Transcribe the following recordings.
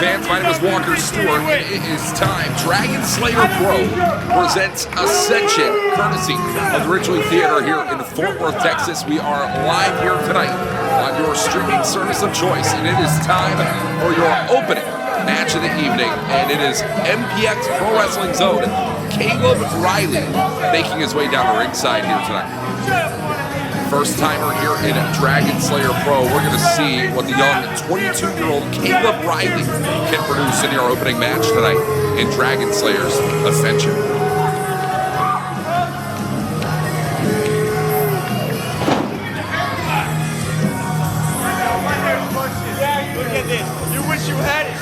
fans, my name is Walker Stewart, and it is time. Dragonslayer Pro presents Ascension, courtesy of the Ridglea Theater here in Fort Worth, Texas. We are live here tonight on your streaming service of choice, and it is time for your opening match of the evening, and it is MPX Pro Wrestling Zone, Caleb Riley making his way down the ringside here tonight. First timer here in Dragonslayer Pro. We're going to see what the young 22-year-old Caleb Riley can produce in your opening match tonight in Dragonslayer's Ascension. Look at this. You wish you had it.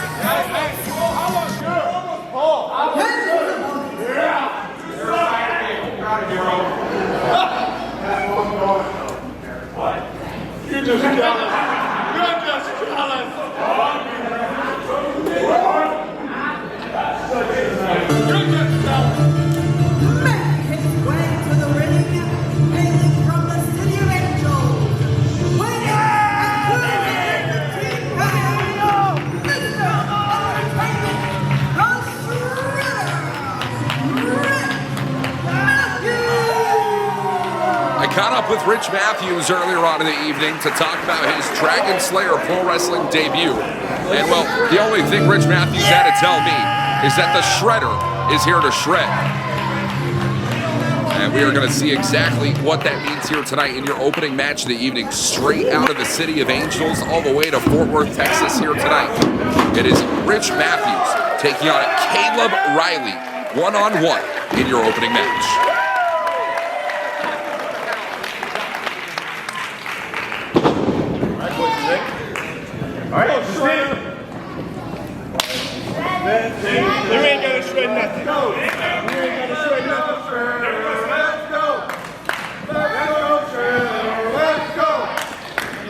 You're just jealous. You're just jealous. You're just jealous. Make his way to the ring, hailing from the city of angels. Winning and proving the team champion, Mr. I caught up with Rich Matthews earlier on in the evening to talk about his Dragonslayer Pro Wrestling debut. And well, the only thing Rich Matthews had to tell me is that the Shredder is here to shred. And we are going to see exactly what that means here tonight in your opening match of the evening, straight out of the City of Angels all the way to Fort Worth, Texas here tonight. It is Rich Matthews taking on Caleb Riley one-on-one in your opening match. You ain't gonna shred nothing. You ain't gonna shred nothing. Let's go. Let's go, Shredder. Let's go.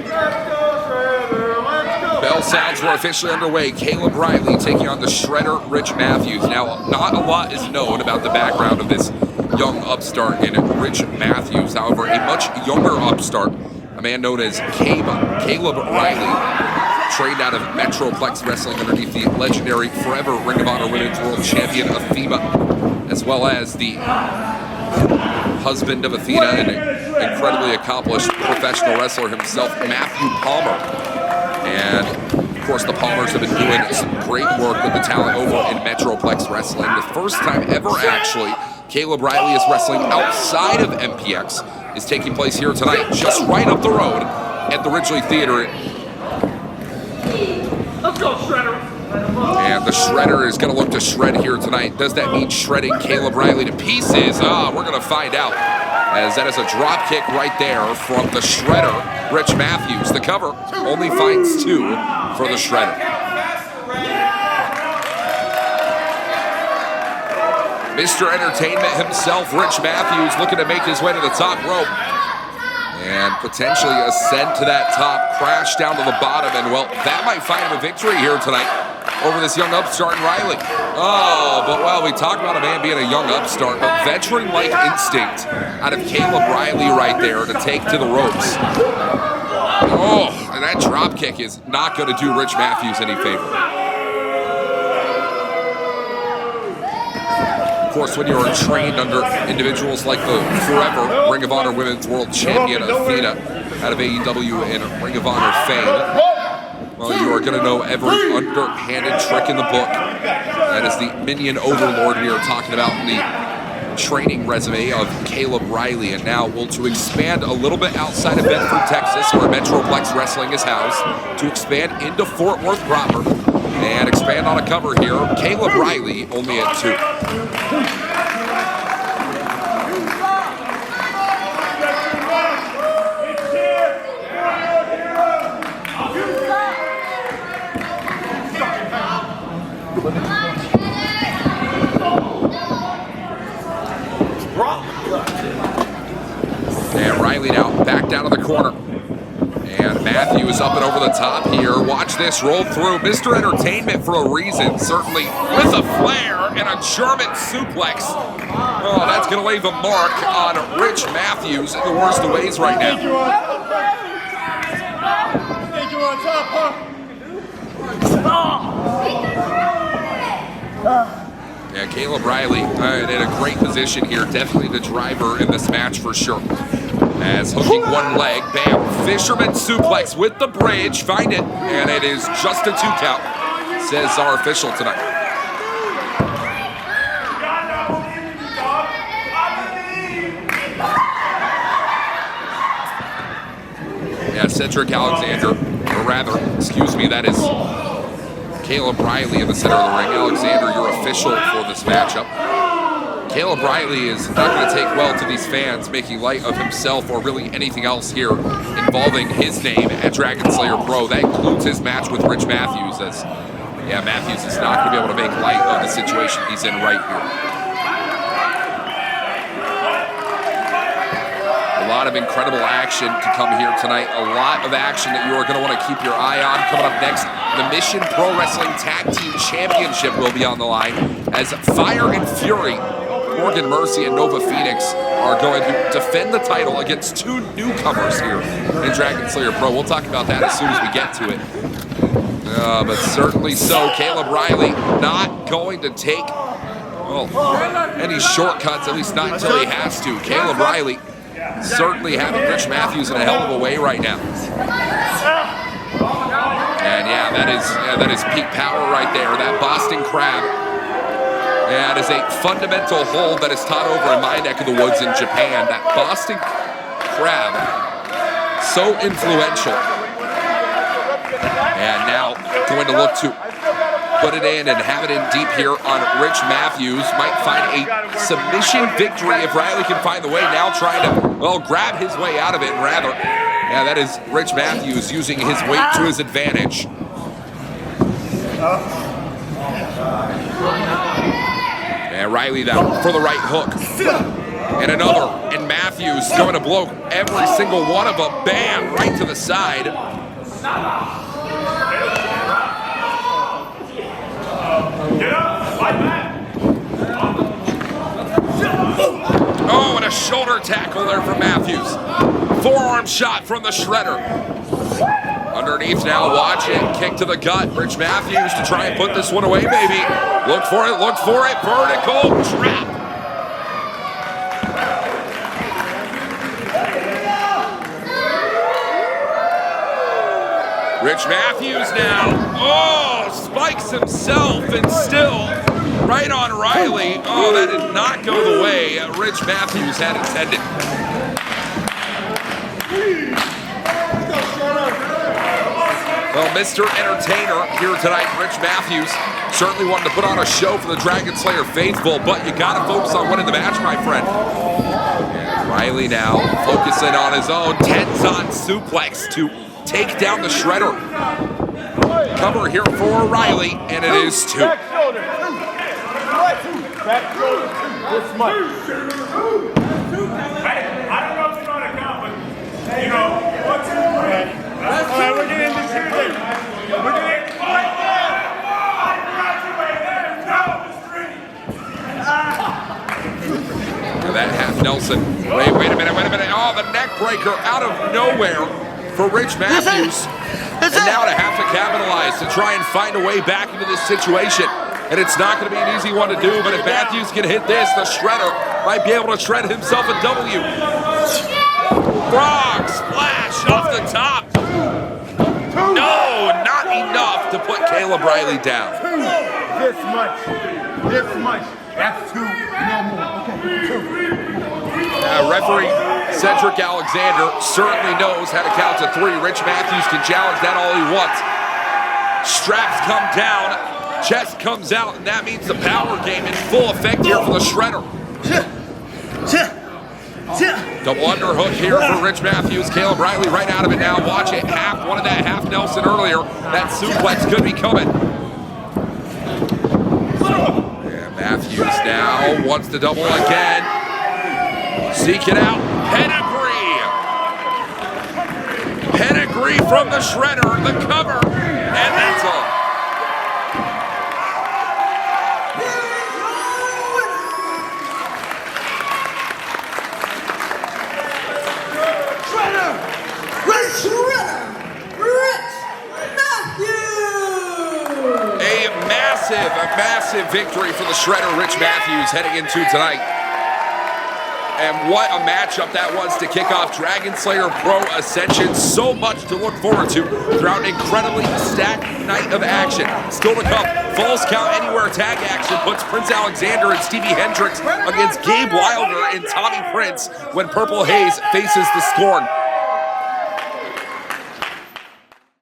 Let's go, Shredder. Let's go. Bell sounds were officially underway. Caleb Riley taking on the Shredder, Rich Matthews. Now, not a lot is known about the background of this young upstart in Rich Matthews. However, a much younger upstart, a man known as Caleb Riley, trained out of Metroplex Wrestling underneath the legendary Forever Ring of Honor Women's World Champion Athena, as well as the husband of Athena and an incredibly accomplished professional wrestler himself, Matthew Palmer. And of course, the Palmers have been doing some great work with the talent over in Metroplex Wrestling. The first time ever, actually, Caleb Riley is wrestling outside of MPX is taking place here tonight, just right up the road at the Ridglea Theater. Let's go, Shredder. And the Shredder is going to look to shred here tonight. Does that mean shredding Caleb Riley to pieces? We're going to find out, as that is a drop kick right there from the Shredder, Rich Matthews. The cover only finds 2 for the Shredder. Mr. Entertainment himself, Rich Matthews, looking to make his way to the top rope and potentially ascend to that top, crash down to the bottom, and well, that might find him a victory here tonight over this young upstart in Riley. Oh, but well, we talk about a man being a young upstart, but veteran-like instinct out of Caleb Riley right there to take to the ropes. Oh, and that drop kick is not going to do Rich Matthews any favor. Of course, when you are trained under individuals like the Forever Ring of Honor Women's World Champion Athena out of AEW and Ring of Honor fame, well, you are going to know every underhanded trick in the book. That is the Minion Overlord we are talking about in the training resume of Caleb Riley. And now, well, to expand a little bit outside of Bedford, Texas, where Metroplex Wrestling is housed, to expand into Fort Worth proper, and expand on a cover here, Caleb Riley only at 2. And Riley now back down to the corner. And Matthews up and over the top here. Watch this roll through. Mr. Entertainment for a reason, certainly with a flair and a German suplex. Oh, that's going to leave a mark on Rich Matthews in the worst of ways right now. You think you're on top, huh? Yeah, Caleb Riley in a great position here. Definitely the driver in this match for sure. As hooking one leg, bam, fisherman suplex with the bridge, find it, and it is just a 2 count, says our official tonight. Yeah, Cedric Alexander, or rather, excuse me, that is Caleb Riley in the center of the ring. Alexander, your official for this matchup. Caleb Riley is not going to take well to these fans making light of himself or really anything else here involving his name at Dragonslayer Pro. That includes his match with Rich Matthews, as yeah, Matthews is not going to be able to make light of the situation he's in right here. A lot of incredible action to come here tonight. A lot of action that you are going to want to keep your eye on. Coming up next, the Mission Pro Wrestling Tag Team Championship will be on the line as Fire and Fury, Morgan Mercy and Nova Phoenix are going to defend the title against 2 newcomers here in Dragonslayer Pro. We'll talk about that as soon as we get to it. But certainly so, Caleb Riley not going to take any shortcuts, at least not until he has to. Caleb Riley certainly having Rich Matthews in a hell of a way right now. And yeah, that is peak power right there, that Boston Crab. And is a fundamental hold that is taught over in my neck of the woods in Japan. That Boston Crab, so influential. And now going to look to put it in and have it in deep here on Rich Matthews. Might find a submission victory if Riley can find the way. Now trying to, well, grab his way out of it, and rather, yeah, that is Rich Matthews using his weight to his advantage. And Riley now for the right hook. And another, and Matthews going to blow every single one of them. Bam, right to the side. Oh, and a shoulder tackle there from Matthews. Forearm shot from the Shredder. Underneath now, watch it. Kick to the gut. Rich Matthews to try and put this one away, baby. Look for it, look for it. Vertical trap. Rich Matthews now. Oh, spikes himself and still right on Riley. Oh, that did not go the way Rich Matthews had intended. Well, Mr. Entertainer here tonight, Rich Matthews, certainly wanted to put on a show for the Dragonslayer faithful, but you got to focus on winning the match, my friend. And Riley now focusing on his own Tenzon suplex to take down the Shredder. Cover here for Riley, and it is 2. Back shoulder. Back shoulder. This much. I don't know if you want to count, but you know what's right. All right, we're getting this here. We're getting that half Nelson. Wait a minute. Oh, the neck breaker out of nowhere for Rich Matthews. And now to have to capitalize to try and find a way back into this situation. And it's not going to be an easy one to do, but if Matthews can hit this, the Shredder might be able to shred himself a W. Frog splash off the top. No, not enough to put Caleb Riley down. this much. That's 2, no more. Okay, 2. Referee Cedric Alexander certainly knows how to count to 3. Rich Matthews can challenge that all he wants. Straps come down, chest comes out, and that means the power game in full effect here for the Shredder. Double underhook here for Rich Matthews. Caleb Riley right out of it now. Watch it. Wanted that half Nelson earlier. That suplex could be coming. And Matthews now wants to double again. Seek it out. Pedigree from the Shredder. The cover. And that's all. massive victory for the Shredder, Rich Matthews, heading into tonight. And what a matchup that was to kick off Dragonslayer Pro Ascension. So much to look forward to throughout an incredibly stacked night of action. Still to come, Falls Count Anywhere tag action puts Prince Alexander and Stevie Hendricks against Gabe Wilder and Tommy Prince when Purple Haze faces the Scorn.